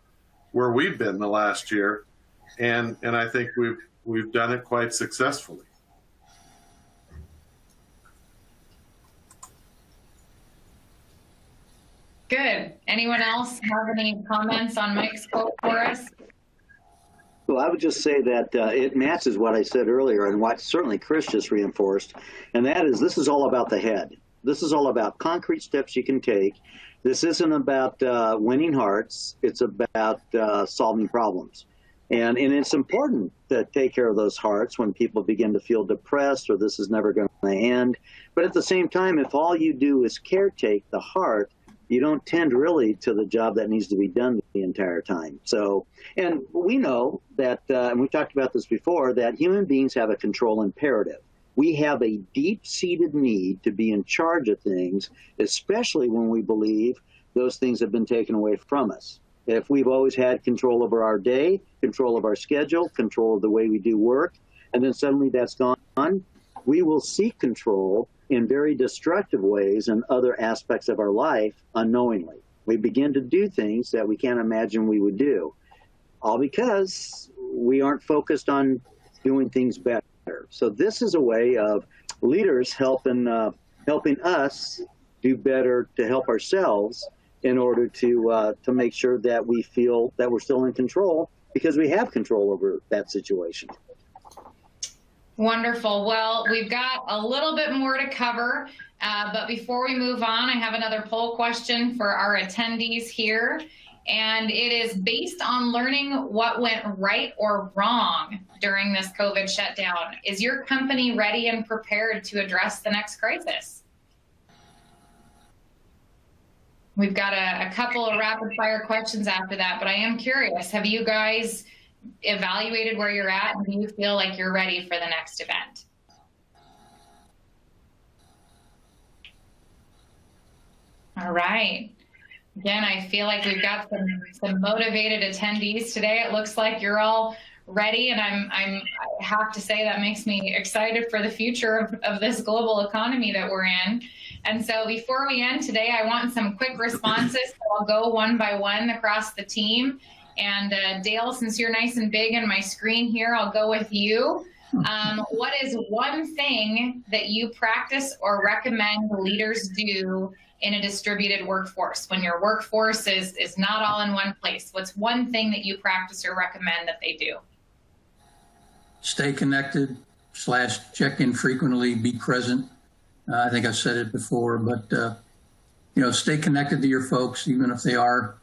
where we've been the last year, and I think we've done it quite successfully. Good. Anyone else have any comments on Mike's quote for us? Well, I would just say that it matches what I said earlier and what certainly Chris just reinforced, and that is this is all about the head. This is all about concrete steps you can take. This isn't about winning hearts. It's about solving problems. And it's important to take care of those hearts when people begin to feel depressed or this is never going to end. But at the same time, if all you do is caretake the heart, you don't tend really to the job that needs to be done the entire time. So, and we know that, and we've talked about this before, that human beings have a control imperative. We have a deep-seated need to be in charge of things, especially when we believe those things have been taken away from us. If we've always had control over our day, control of our schedule, control of the way we do work, and then suddenly that's gone, we will seek control in very destructive ways in other aspects of our life unknowingly. We begin to do things that we can't imagine we would do, all because we aren't focused on doing things better. So this is a way of leaders helping us do better to help ourselves in order to make sure that we feel that we're still in control because we have control over that situation. Wonderful. Well, we've got a little bit more to cover, but before we move on, I have another poll question for our attendees here, and it is based on learning what went right or wrong during this COVID shutdown. Is your company ready and prepared to address the next crisis? We've got a couple of rapid fire questions after that, but I am curious, have you guys evaluated where you're at, and do you feel like you're ready for the next event? All right. Again, I feel like we've got some motivated attendees today. It looks like you're all ready, and I have to say that makes me excited for the future of this global economy that we're in. And so before we end today, I want some quick responses. So I'll go one by one across the team. And Dale, since you're nice and big in my screen here, I'll go with you. What is one thing that you practice or recommend leaders do in a distributed workforce, when your workforce is not all in one place? What's one thing that you practice or recommend that they do? Stay connected / check in frequently, be present. I think I've said it before, but stay connected to your folks, even if they are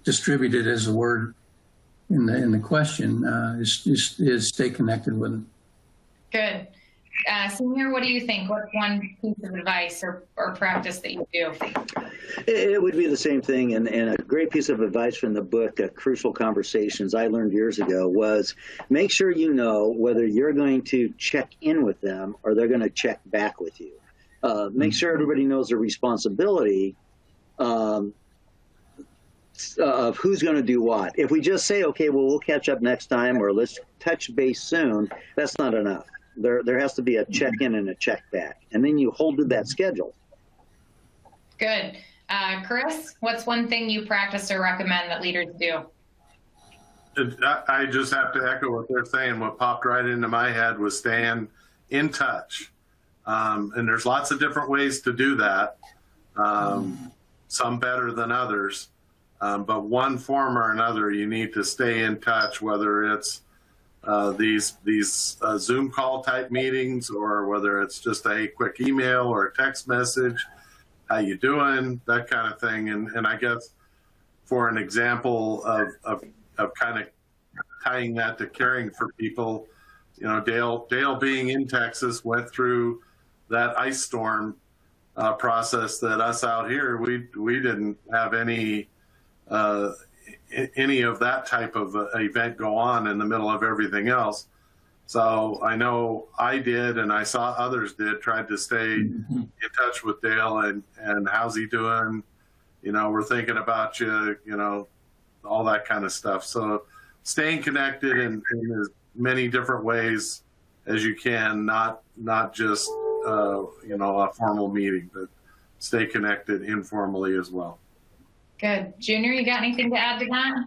distributed, as the word in the question is stay connected with them. Good. Senior, what do you think? What's one piece of advice or practice that you do? It would be the same thing, and a great piece of advice from the book, Crucial Conversations, I learned years ago, was make sure you know whether you're going to check in with them or they're going to check back with you. Make sure everybody knows their responsibility of who's going to do what. If we just say, okay, well, we'll catch up next time, or let's touch base soon, that's not enough. There has to be a check-in and a check-back, and then you hold to that schedule. Good. Chris, what's one thing you practice or recommend that leaders do? I just have to echo what they're saying. What popped right into my head was staying in touch. And there's lots of different ways to do that, some better than others. But one form or another, you need to stay in touch, whether it's these Zoom call type meetings, or whether it's just a quick email or a text message, how you doing, that kind of thing. And I guess for an example of kind of tying that to caring for people, Dale being in Texas went through that ice storm process that us out here, we didn't have any of that type of event go on in the middle of everything else. So I know I did, and I saw others did, tried to stay in touch with Dale and how's he doing? We're thinking about you, all that kind of stuff. So staying connected in as many different ways as you can, not just, a formal meeting, but stay connected informally as well. Good. Junior, you got anything to add to that?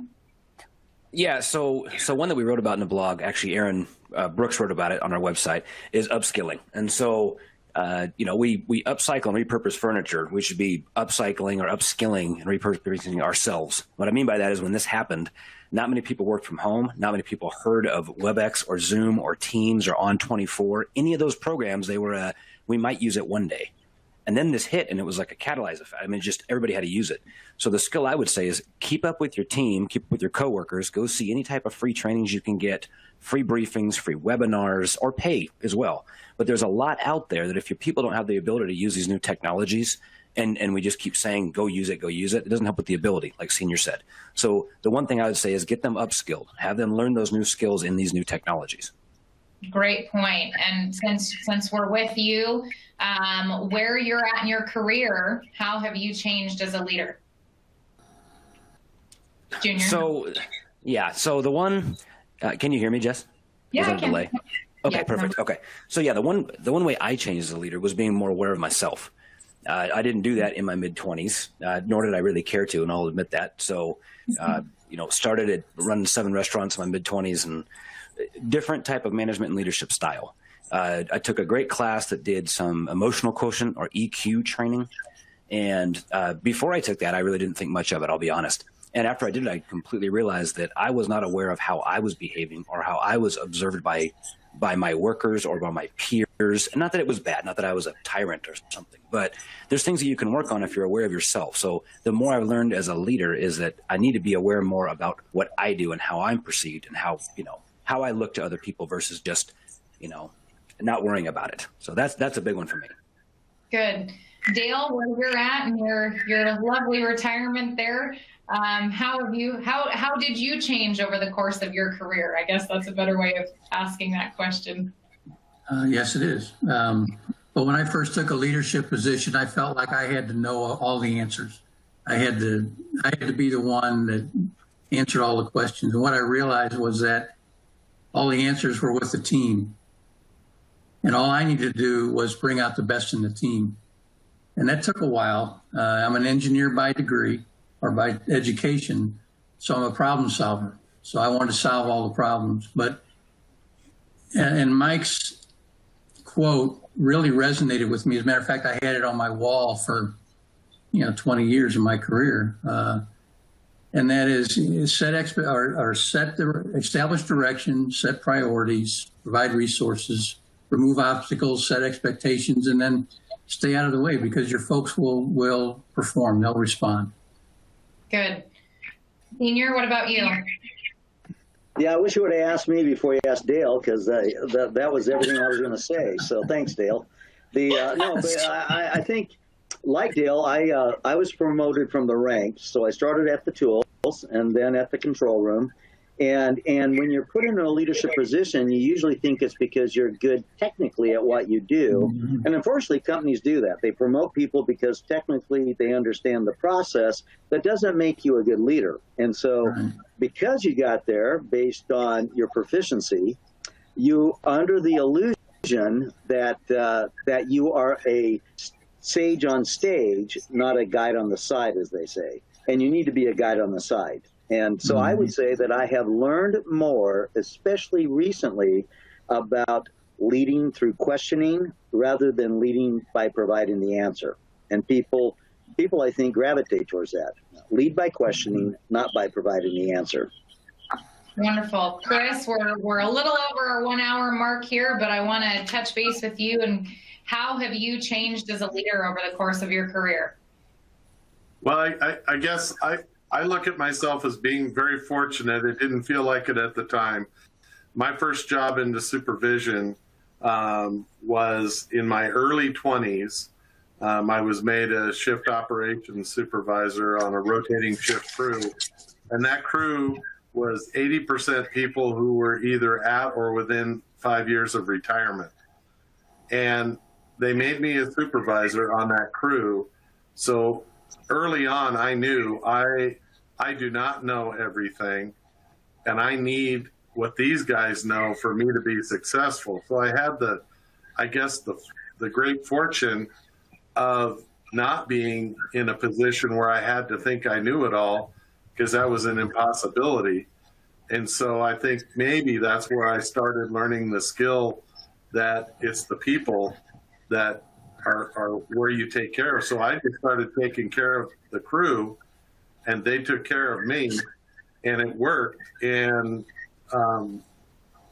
Yeah, so one that we wrote about in the blog, actually Aaron Brooks wrote about it on our website, is upskilling. And so, we upcycle and repurpose furniture. We should be upcycling or upskilling and repurposing ourselves. What I mean by that is when this happened, not many people worked from home. Not many people heard of WebEx or Zoom or Teams or On24. Any of those programs, we might use it one day. And then this hit, and it was like a catalyst effect. I mean, just everybody had to use it. So the skill I would say is keep up with your team, keep up with your coworkers, go see any type of free trainings you can get, free briefings, free webinars, or pay as well. But there's a lot out there that if your people don't have the ability to use these new technologies, and we just keep saying, go use it, it doesn't help with the ability, like Senior said. So the one thing I would say is get them upskilled, have them learn those new skills in these new technologies. Great point. And since we're with you, where you're at in your career, how have you changed as a leader? Junior? So the one, can you hear me, Jess? Yeah, I can. Delay? Okay, yeah, perfect. Okay. So yeah, the one way I changed as a leader was being more aware of myself. I didn't do that in my mid-20s, nor did I really care to, and I'll admit that. So, started at running 7 restaurants in my mid-20s and different type of management and leadership style. I took a great class that did some emotional quotient or EQ training. And before I took that, I really didn't think much of it, I'll be honest. And after I did it, I completely realized that I was not aware of how I was behaving or how I was observed by my workers or by my peers. And not that it was bad, not that I was a tyrant or something, but there's things that you can work on if you're aware of yourself. So the more I've learned as a leader is that I need to be aware more about what I do and how I'm perceived and how, how I look to other people versus just, not worrying about it. So that's a big one for me. Good. Dale, where you're at and your lovely retirement there, how did you change over the course of your career? I guess that's a better way of asking that question. Yes, it is. But when I first took a leadership position, I felt like I had to know all the answers. I had to be the one that answered all the questions. And what I realized was that all the answers were with the team. And all I needed to do was bring out the best in the team. And that took a while. I'm an engineer by degree or by education, so I'm a problem solver. So I want to solve all the problems. And Mike's quote really resonated with me. As a matter of fact, I had it on my wall for 20 years of my career. And that is establish direction, set priorities, provide resources, remove obstacles, set expectations, and then stay out of the way because your folks will perform. They'll respond. Good. Senior, what about you? Yeah, I wish you would have asked me before you asked Dale, because that was everything I was going to say. So thanks, Dale. I think, like Dale, I was promoted from the ranks. So I started at the tools and then at the control room. And when you're put in a leadership position, you usually think it's because you're good technically at what you do. Mm-hmm. And unfortunately, companies do that. They promote people because technically they understand the process. That doesn't make you a good leader. And so because you got there based on your proficiency, you under the illusion that you are a sage on stage, not a guide on the side, as they say. And you need to be a guide on the side. And so I would say that I have learned more, especially recently, about leading through questioning rather than leading by providing the answer. And people I think, gravitate towards that. Lead by questioning, not by providing the answer. Wonderful. Chris, we're a little over our 1 hour mark here, but I want to touch base with you. And how have you changed as a leader over the course of your career? Well, I guess I look at myself as being very fortunate. It didn't feel like it at the time. My first job into supervision was in my early 20s. I was made a shift operations supervisor on a rotating shift crew. And that crew was 80% people who were either at or within 5 years of retirement. And they made me a supervisor on that crew. So early on, I knew I do not know everything, and I need what these guys know for me to be successful. So I had the great fortune of not being in a position where I had to think I knew it all, because that was an impossibility. And so I think maybe that's where I started learning the skill that it's the people that are where you take care of. So I just started taking care of the crew, and they took care of me, and it worked. And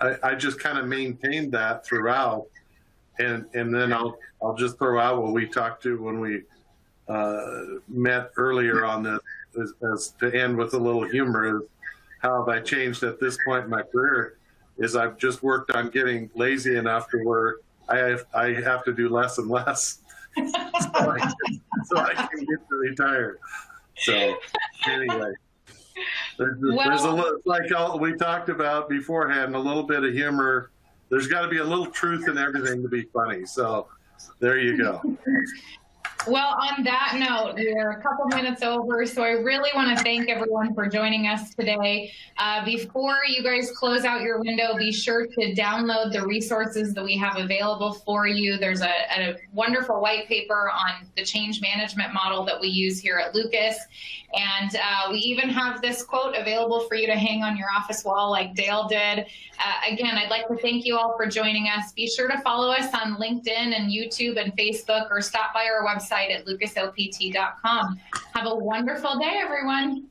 I just kind of maintained that throughout. And then I'll just throw out what we talked to when we met earlier on this, as to end with a little humor, is how have I changed at this point in my career, is I've just worked on getting lazy enough to where I have to do less and less so I can get to retire. So anyway, there's a little, like we talked about beforehand, a little bit of humor. There's got to be a little truth in everything to be funny. So there you go. Well, on that note, we're a couple minutes over, so I really want to thank everyone for joining us today. Before you guys close out your window, be sure to download the resources that we have available for you. There's a wonderful white paper on the change management model that we use here at Lucas. And we even have this quote available for you to hang on your office wall like Dale did. Again, I'd like to thank you all for joining us. Be sure to follow us on LinkedIn and YouTube and Facebook, or stop by our website at lucaslpt.com. Have a wonderful day, everyone.